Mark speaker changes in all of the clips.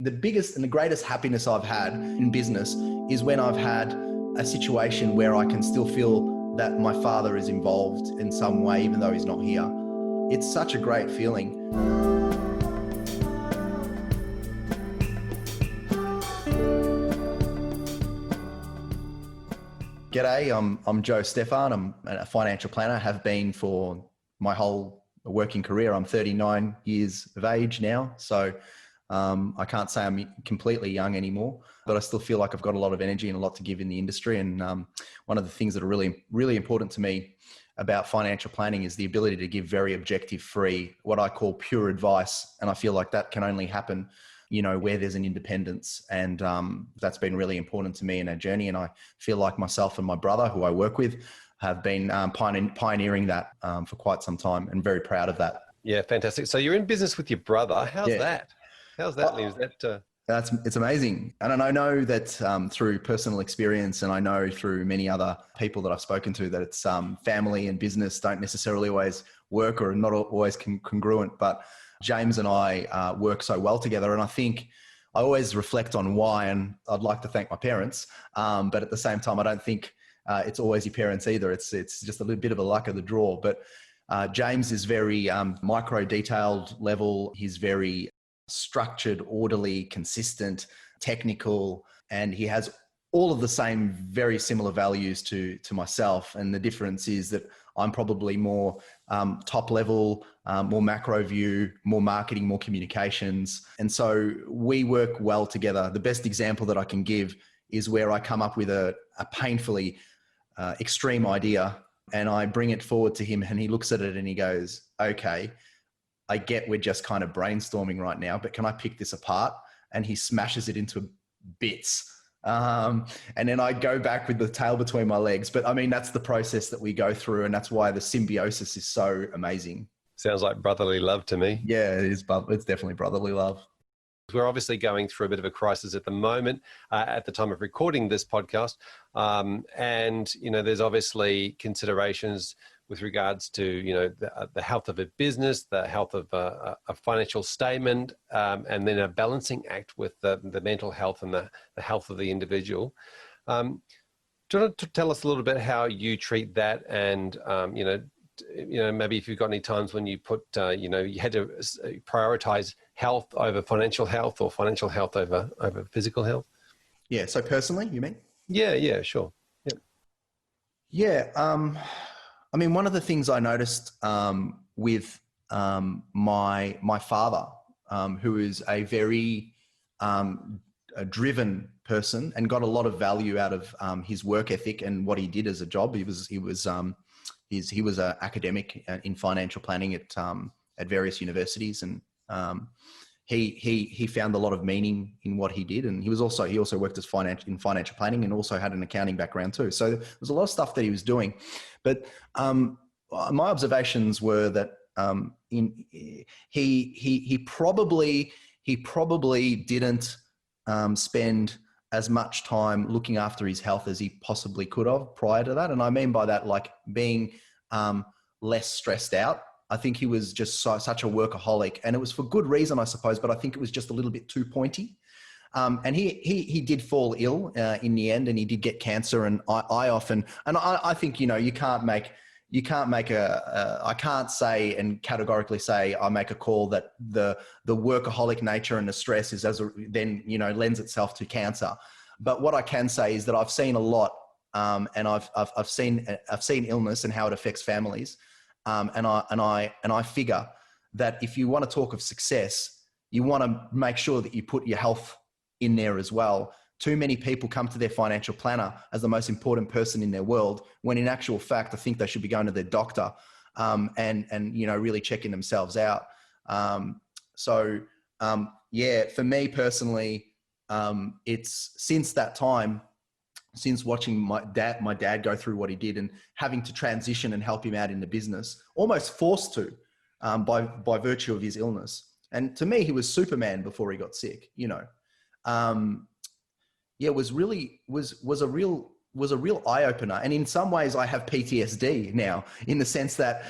Speaker 1: The biggest and the greatest happiness I've had in business is when I've had a situation where I can still feel that my father is involved in some way, even though he's not here. It's such a great feeling. G'day, I'm Joe Stephan. I'm a financial planner, have been for my whole working career. I'm 39 years of age now, so I can't say I'm completely young anymore, but I still feel like I've got a lot of energy and a lot to give in the industry. And one of the things that are really important to me about financial planning is the ability to give very objective, free, what I call pure advice. And I feel like that can only happen, you know, where there's an independence. And that's been really important to me in our journey. And I feel like myself and my brother, who I work with, have been pioneering that for quite some time, and very proud of that.
Speaker 2: Yeah, fantastic. So you're in business with your brother. How's that? How's that, Lee? Is that
Speaker 1: it's amazing. And I know that through personal experience, and I know through many other people that I've spoken to, that it's family and business don't necessarily always work, or not always congruent. But James and I work so well together. And I think I always reflect on why, and I'd like to thank my parents. But at the same time, I don't think it's always your parents either. It's just a little bit of a luck of the draw. But James is very micro detailed level. He's very structured, orderly, consistent, technical, and he has all of the same very similar values to myself. And the difference is that I'm probably more top level, more macro view, more marketing, more communications. And so we work well together. The best example that I can give is where I come up with a painfully extreme idea, and I bring it forward to him, and he looks at it and he goes, okay, I get we're just kind of brainstorming right now, but can I pick this apart? And he smashes it into bits. And then I go back with the tail between my legs. But I mean, that's the process that we go through, and that's why the symbiosis is so amazing.
Speaker 2: Sounds like brotherly love to me.
Speaker 1: Yeah, it is. It's definitely brotherly love.
Speaker 2: We're obviously going through a bit of a crisis at the moment, at the time of recording this podcast. And, you know, there's obviously considerations with regards to, you know, the health of a business, the health of a financial statement, and then a balancing act with the mental health and the health of the individual. Do you want to tell us a little bit how you treat that? And, you know, maybe if you've got any times when you put, you know, you had to prioritize health over financial health, or financial health over physical health.
Speaker 1: Yeah. So personally, you mean?
Speaker 2: Yeah, sure. Yep.
Speaker 1: Yeah. I mean, one of the things I noticed with my father, who is a very a driven person and got a lot of value out of his work ethic and what he did as a job. He was an academic in financial planning at various universities, and he found a lot of meaning in what he did. And he also worked as in financial planning, and also had an accounting background too. So there was a lot of stuff that he was doing. But my observations were that he probably didn't spend as much time looking after his health as he possibly could have prior to that. And I mean by that, like being less stressed out. I think he was just such a workaholic, and it was for good reason, I suppose, but I think it was just a little bit too pointy. And he did fall ill in the end, and he did get cancer. And I think, you know, I can't say and categorically say I make a call that the workaholic nature and the stress is then, you know, lends itself to cancer. But what I can say is that I've seen a lot, and I've seen illness and how it affects families. And I figure that if you want to talk of success, you want to make sure that you put your health in there as well. Too many people come to their financial planner as the most important person in their world, when in actual fact, I think they should be going to their doctor, and you know, really checking themselves out. Yeah, for me personally, it's since that time, since watching my dad go through what he did, and having to transition and help him out in the business, almost forced to, by virtue of his illness. And to me, he was Superman before he got sick, you know. Yeah, was a real eye opener. And in some ways I have PTSD now, in the sense that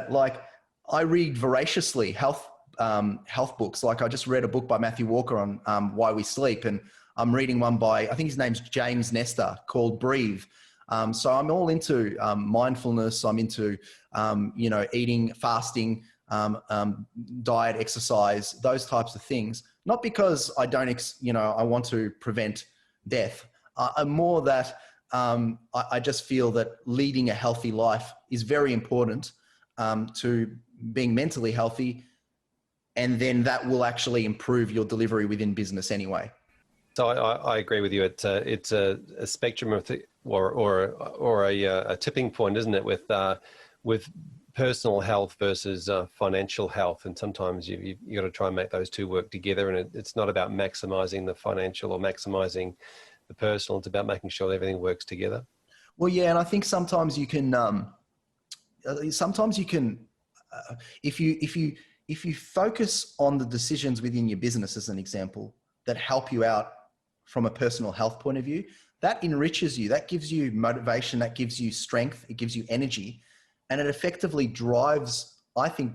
Speaker 1: like I read voraciously health health books. Like I just read a book by Matthew Walker on why we sleep, and I'm reading one by, I think his name's James Nestor, called Breathe. So I'm all into mindfulness. I'm into, eating, fasting, diet, exercise, those types of things. Not because I don't, I want to prevent death. I'm more that I just feel that leading a healthy life is very important to being mentally healthy. And then that will actually improve your delivery within business anyway.
Speaker 2: So I agree with you. It's a spectrum of or a tipping point, isn't it? With personal health versus financial health, and sometimes you got to try and make those two work together. And it's not about maximizing the financial or maximizing the personal. It's about making sure everything works together.
Speaker 1: Well, yeah, and I think sometimes you can. If you focus on the decisions within your business, as an example, that help you out from a personal health point of view, that enriches you, that gives you motivation, that gives you strength, it gives you energy, and it effectively drives, I think,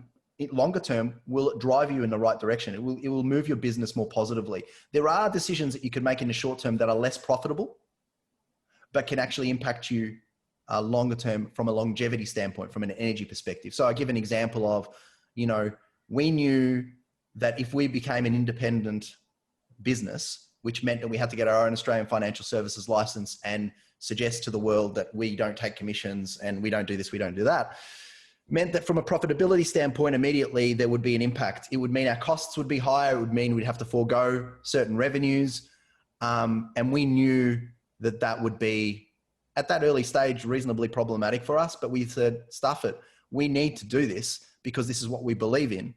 Speaker 1: longer term, will drive you in the right direction. It will move your business more positively. There are decisions that you can make in the short term that are less profitable, but can actually impact you longer term from a longevity standpoint, from an energy perspective. So I give an example of, we knew that if we became an independent business, which meant that we had to get our own Australian financial services license and suggest to the world that we don't take commissions and we don't do this, we don't do that, meant that from a profitability standpoint, immediately there would be an impact. It would mean our costs would be higher. It would mean we'd have to forego certain revenues. And we knew that that would be, at that early stage, reasonably problematic for us. But we said, stuff it. We need to do this because this is what we believe in.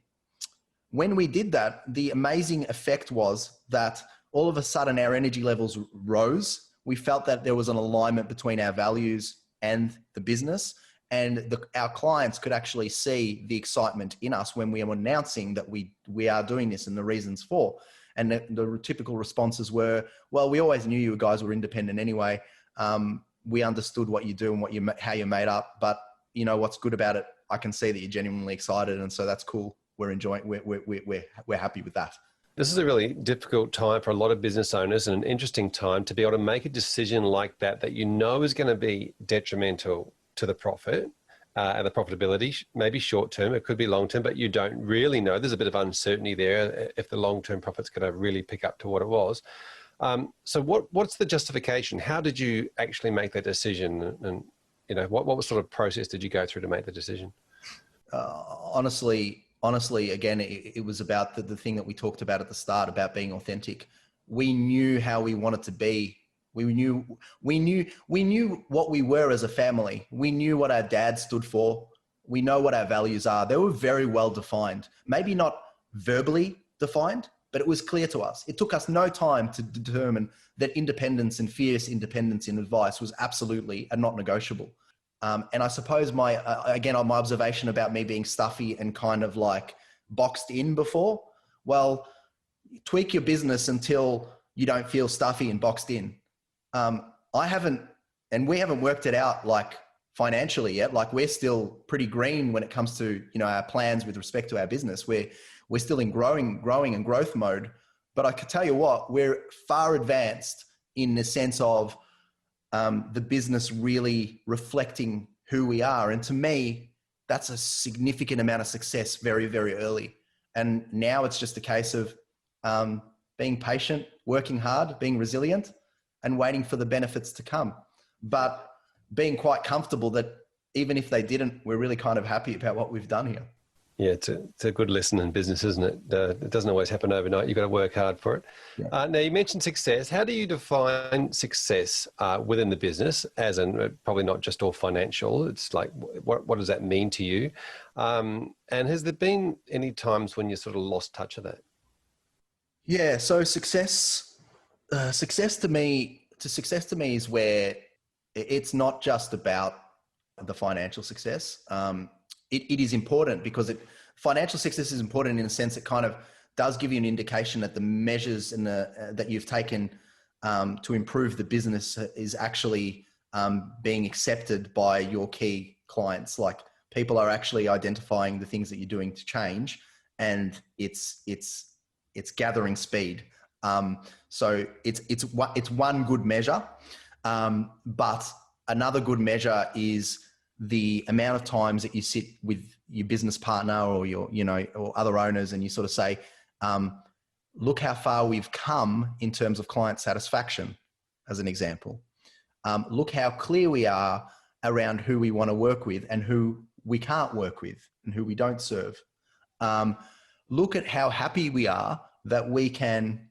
Speaker 1: When we did that, the amazing effect was that all of a sudden our energy levels rose. We felt that there was an alignment between our values and the business, and our clients could actually see the excitement in us when we were announcing that we are doing this and the reasons for. And the typical responses were, well, we always knew you guys were independent anyway. We understood what you do and how you're made up, but you know what's good about it, I can see that you're genuinely excited, and so that's cool. We're enjoying, we're happy with that.
Speaker 2: This is a really difficult time for a lot of business owners, and an interesting time to be able to make a decision like that you know is going to be detrimental to the profit and the profitability, maybe short term, it could be long term, but you don't really know. There's a bit of uncertainty there if the long term profit's going to really pick up to what it was. So what's the justification? How did you actually make that decision? And what sort of process did you go through to make the decision?
Speaker 1: Honestly, again, it was about the thing that we talked about at the start, about being authentic. We knew how we wanted to be. We knew what we were as a family. We knew what our dad stood for. We know what our values are. They were very well defined, maybe not verbally defined, but it was clear to us. It took us no time to determine that independence and fierce independence in advice was absolutely and not negotiable. And I suppose my observation about me being stuffy and kind of like boxed in before, well, tweak your business until you don't feel stuffy and boxed in. We haven't worked it out like financially yet. Like we're still pretty green when it comes to, our plans with respect to our business. We're still in growing and growth mode, but I could tell you what, we're far advanced in the sense of, the business really reflecting who we are. And to me, that's a significant amount of success very, very early. And now it's just a case of being patient, working hard, being resilient, and waiting for the benefits to come. But being quite comfortable that even if they didn't, we're really kind of happy about what we've done here.
Speaker 2: Yeah, it's a good lesson in business, isn't it? It doesn't always happen overnight. You've got to work hard for it. Yeah. Now, you mentioned success. How do you define success within the business, as in probably not just all financial? It's like, what does that mean to you? And has there been any times when you sort of lost touch of that?
Speaker 1: Yeah, so success to me is where it's not just about the financial success. It is important because financial success is important in a sense it kind of does give you an indication that the measures and that you've taken to improve the business is actually being accepted by your key clients. Like people are actually identifying the things that you're doing to change and it's gathering speed. So it's one good measure, but another good measure is the amount of times that you sit with your business partner or or other owners, and you sort of say, look how far we've come in terms of client satisfaction, as an example. Look how clear we are around who we want to work with and who we can't work with and who we don't serve. Look at how happy we are that we can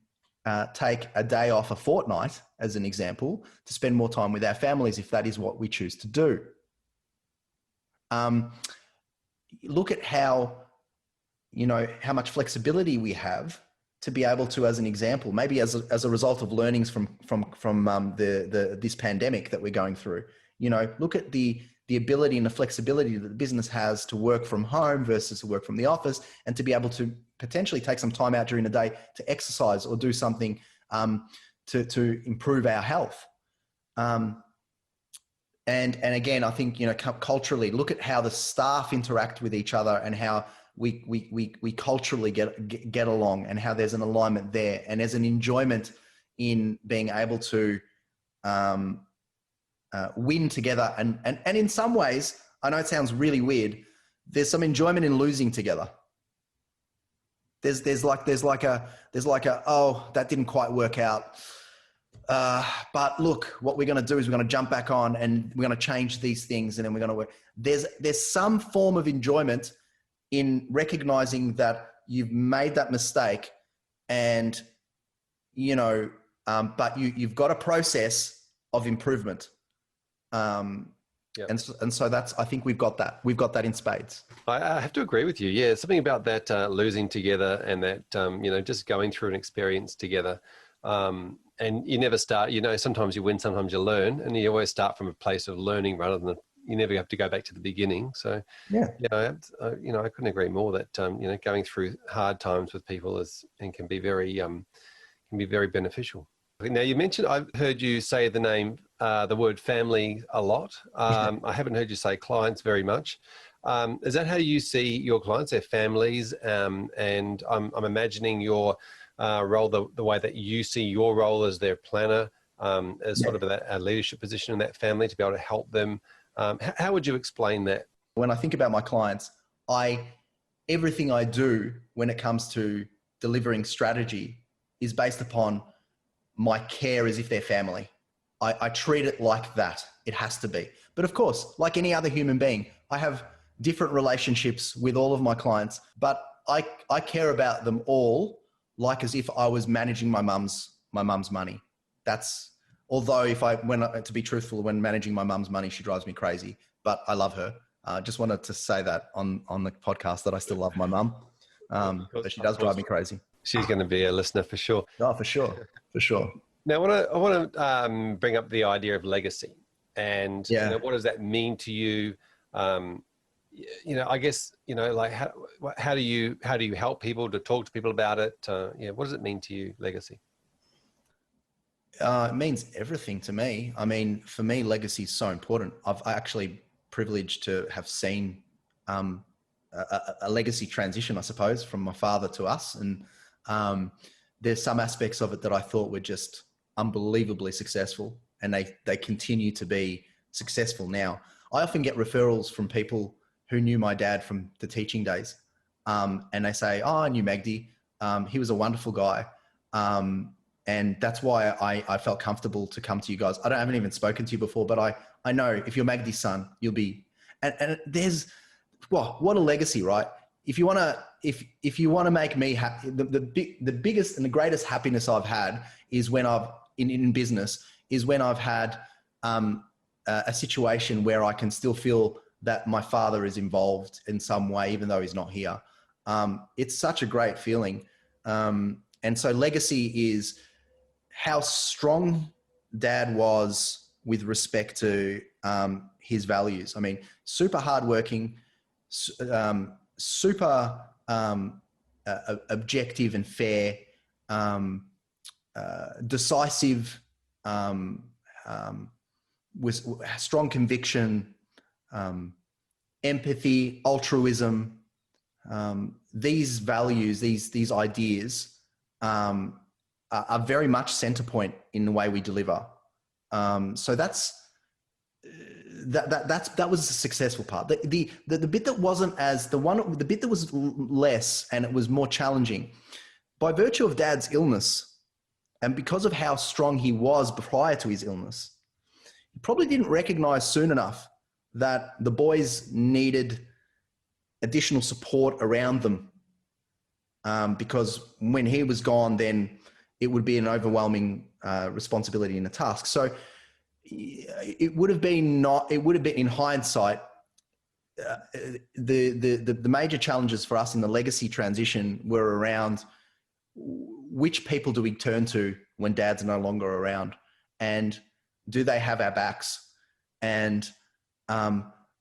Speaker 1: take a day off a fortnight, as an example, to spend more time with our families if that is what we choose to do. Look at how much flexibility we have to be able to, as an example, maybe as a result of learnings from this pandemic that we're going through. Look at the ability and the flexibility that the business has to work from home versus to work from the office, and to be able to potentially take some time out during the day to exercise or do something to improve our health. And again, I think, culturally, look at how the staff interact with each other and how we culturally get along, and how there's an alignment there, and there's an enjoyment in being able to win together. And in some ways, I know it sounds really weird, there's some enjoyment in losing together. There's like a, oh, that didn't quite work out. But look, what we're going to do is we're going to jump back on, and we're going to change these things, and then we're going to work. There's some form of enjoyment in recognizing that you've made that mistake, and but you've got a process of improvement.
Speaker 2: Yep.
Speaker 1: And so I think we've got that in spades.
Speaker 2: I have to agree with you. Yeah, something about that losing together, and that just going through an experience together. And you never start. Sometimes you win, sometimes you learn, and you always start from a place of learning rather than you never have to go back to the beginning. So yeah, I couldn't agree more that going through hard times with people can be very beneficial. Now, you mentioned, I've heard you say the word family a lot. I haven't heard you say clients very much. Is that how you see your clients, their families? And I'm imagining your role, the way that you see your role as their planner, as sort of a leadership position in that family, to be able to help them. How would you explain that?
Speaker 1: When I think about my clients, everything I do when it comes to delivering strategy is based upon my care as if they're family. I treat it like that. It has to be. But of course, like any other human being, I have different relationships with all of my clients, but I care about them all like as if I was managing my mum's money. Although to be truthful, when managing my mum's money, she drives me crazy, but I love her. I just wanted to say that on the podcast, that I still love my mum, but she does drive me crazy.
Speaker 2: She's going to be a listener for sure.
Speaker 1: Oh, for sure.
Speaker 2: Now, I want to bring up the idea of legacy, and what does that mean to you? I guess like how do you help people to talk to people about it? What does it mean to you, legacy?
Speaker 1: It means everything to me. I mean, for me, legacy is so important. I'm actually privileged to have seen a legacy transition, I suppose, from my father to us, and there's some aspects of it that I thought were just unbelievably successful, and they continue to be successful now. I often get referrals from people who knew my dad from the teaching days, and they say, "Oh, I knew Magdi. He was a wonderful guy." And that's why I felt comfortable to come to you guys. I haven't even spoken to you before, but I know if you're Magdi's son, you'll be, and there's, what a legacy, right? If you want to make me happy, the biggest and the greatest happiness I've had is when in business is when I've had a situation where I can still feel that my father is involved in some way, even though he's not here. It's such a great feeling. And so legacy is how strong Dad was with respect to his values. I mean, super hardworking, super objective and fair, decisive, with strong conviction, empathy, altruism, these values, these ideas are very much center point in the way we deliver. So that was the successful part. The bit that wasn't the bit that was less and it was more challenging, by virtue of Dad's illness and because of how strong he was prior to his illness, he probably didn't recognize soon enough that the boys needed additional support around them. Because when he was gone, then it would be an overwhelming responsibility and a task. So it would have been in hindsight, the major challenges for us in the legacy transition were around which people do we turn to when Dad's no longer around, and do they have our backs? And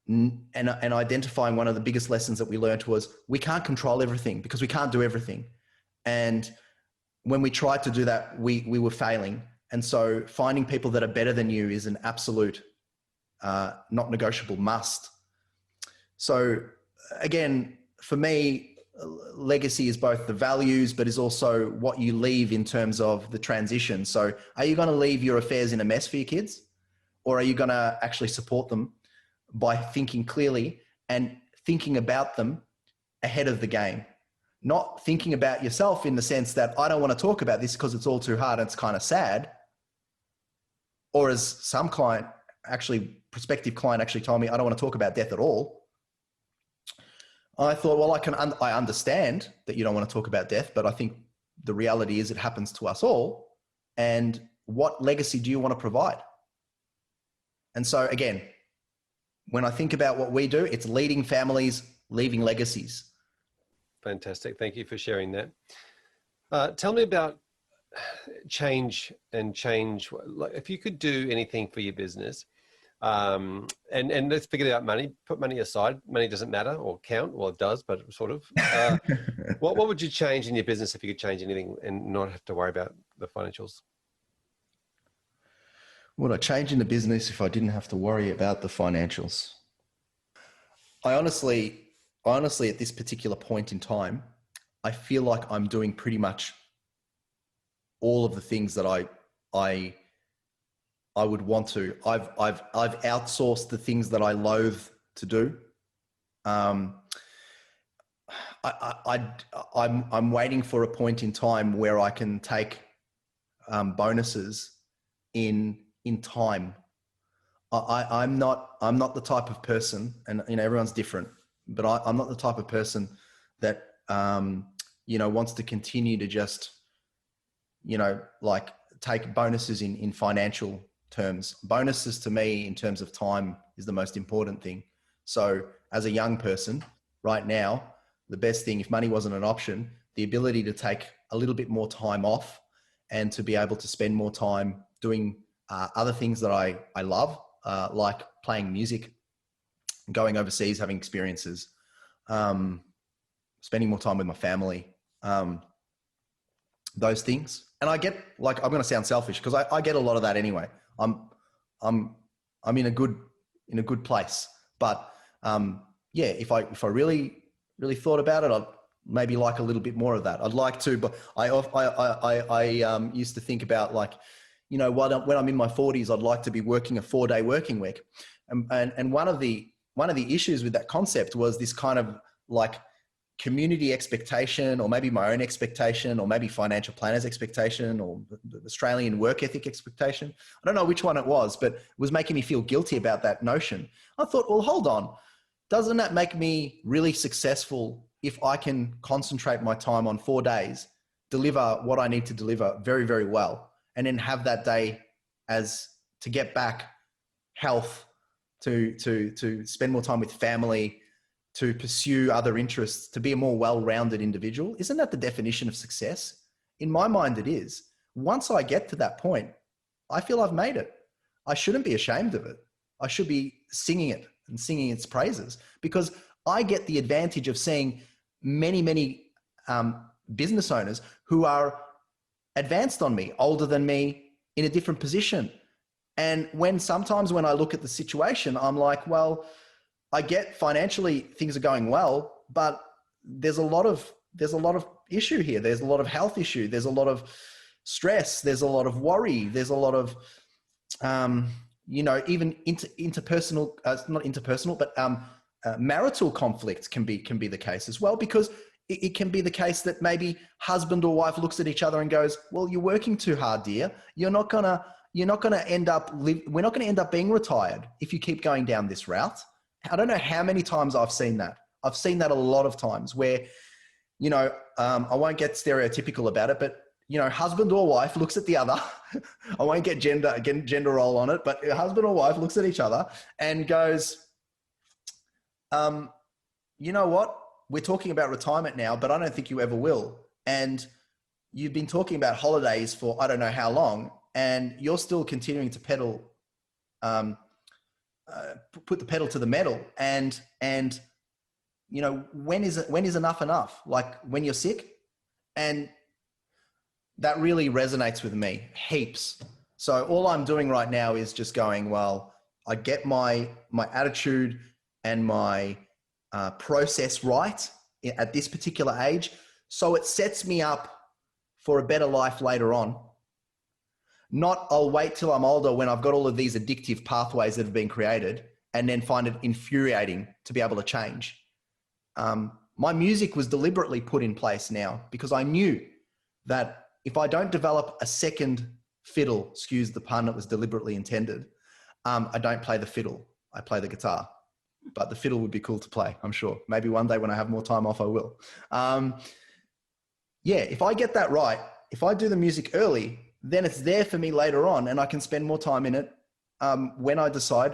Speaker 1: identifying one of the biggest lessons that we learned was we can't control everything because we can't do everything. And when we tried to do that, we were failing. And so finding people that are better than you is an absolute, not negotiable must. So again, for me, legacy is both the values, but is also what you leave in terms of the transition. So are you going to leave your affairs in a mess for your kids, or are you going to actually support them by thinking clearly and thinking about them ahead of the game? Not thinking about yourself in the sense that I don't want to talk about this because it's all too hard and it's kind of sad. Or as some prospective client actually told me, I don't want to talk about death at all. I thought, well, I understand that you don't want to talk about death, but I think the reality is it happens to us all. And what legacy do you want to provide? And so again, when I think about what we do, it's leading families, leaving legacies.
Speaker 2: Fantastic. Thank you for sharing that. Tell me about change. If you could do anything for your business, and let's forget about money, put money aside. Money doesn't matter or count. Well, it does, but sort of. What would you change in your business if you could change anything and not have to worry about the financials?
Speaker 1: Would I change in the business if I didn't have to worry about the financials? I honestly, at this particular point in time, I feel like I'm doing pretty much all of the things that I would want to. I've outsourced the things that I loathe to do. I'm waiting for a point in time where I can take bonuses in time. I'm not the type of person, and everyone's different, but I'm not the type of person that wants to continue to just like take bonuses in financial terms. Bonuses to me in terms of time is the most important thing. So as a young person right now, the best thing, if money wasn't an option, the ability to take a little bit more time off and to be able to spend more time doing other things that I love, like playing music, going overseas, having experiences, spending more time with my family, those things. And I get, like, I'm going to sound selfish because I get a lot of that anyway. I'm in a good place, but if I really thought about it, I'd maybe like a little bit more of that. I'd like to, but I used to think about, like, when I'm in my 40s, I'd like to be working a 4-day working week. And one of the issues with that concept was this kind of like community expectation, or maybe my own expectation, or maybe financial planners expectation, or the Australian work ethic expectation. I don't know which one it was, but it was making me feel guilty about that notion. I thought, well, hold on. Doesn't that make me really successful if I can concentrate my time on 4 days, deliver what I need to deliver very, very well, and then have that day as to get back health, to spend more time with family, to pursue other interests, to be a more well-rounded individual? Isn't that the definition of success? In my mind, it is. Once I get to that point, I feel I've made it. I shouldn't be ashamed of it. I should be singing it and singing its praises, because I get the advantage of seeing many business owners who are advanced on me, older than me, in a different position. And sometimes when I look at the situation, I'm like, well, I get financially things are going well, but there's a lot of issue here. There's a lot of health issue. There's a lot of stress. There's a lot of worry. There's a lot of, even interpersonal, not interpersonal, but marital conflict can be the case as well, because it can be the case that maybe husband or wife looks at each other and goes, well, you're working too hard, dear. We're not going to end up being retired if you keep going down this route. I don't know how many times I've seen that. I've seen that a lot of times where, I won't get stereotypical about it, but, husband or wife looks at the other. I won't get gender role on it, but husband or wife looks at each other and goes, you know what? We're talking about retirement now, but I don't think you ever will. And you've been talking about holidays for I don't know how long, and you're still continuing to pedal, put the pedal to the metal. And when is enough? Like when you're sick? And that really resonates with me heaps. So all I'm doing right now is just going, well, I get my attitude and my process right at this particular age, so it sets me up for a better life later on. Not I'll wait till I'm older when I've got all of these addictive pathways that have been created and then find it infuriating to be able to change. My music was deliberately put in place now because I knew that if I don't develop a second fiddle, excuse the pun, it was deliberately intended, I don't play the fiddle, I play the guitar. But the fiddle would be cool to play, I'm sure. Maybe one day when I have more time off, I will. If I get that right, if I do the music early, then it's there for me later on and I can spend more time in it when I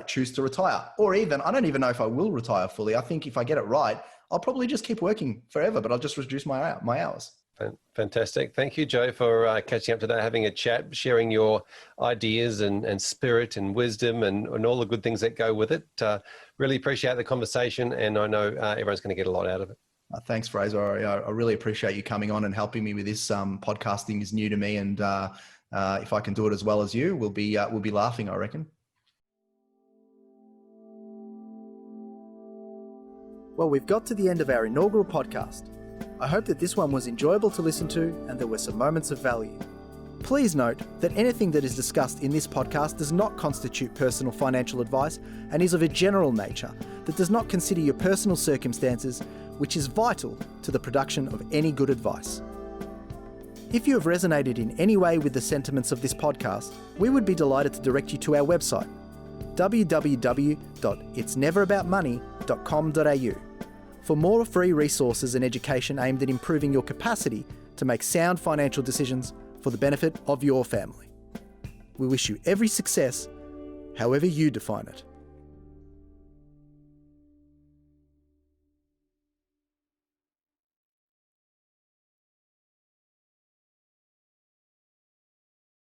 Speaker 1: choose to retire. Or even, I don't even know if I will retire fully. I think if I get it right, I'll probably just keep working forever, but I'll just reduce my hours.
Speaker 2: Fantastic. Thank you, Joe, for catching up today, having a chat, sharing your ideas and spirit and wisdom and all the good things that go with it. Really appreciate the conversation, and I know everyone's going to get a lot out of it.
Speaker 1: Thanks, Fraser. I really appreciate you coming on and helping me with this. Podcasting is new to me, and if I can do it as well as you, we'll be laughing, I reckon. Well, we've got to the end of our inaugural podcast. I hope that this one was enjoyable to listen to and there were some moments of value. Please note that anything that is discussed in this podcast does not constitute personal financial advice and is of a general nature that does not consider your personal circumstances, which is vital to the production of any good advice. If you have resonated in any way with the sentiments of this podcast, we would be delighted to direct you to our website, www.itsneveraboutmoney.com.au, for more free resources and education aimed at improving your capacity to make sound financial decisions for the benefit of your family. We wish you every success, however you define it.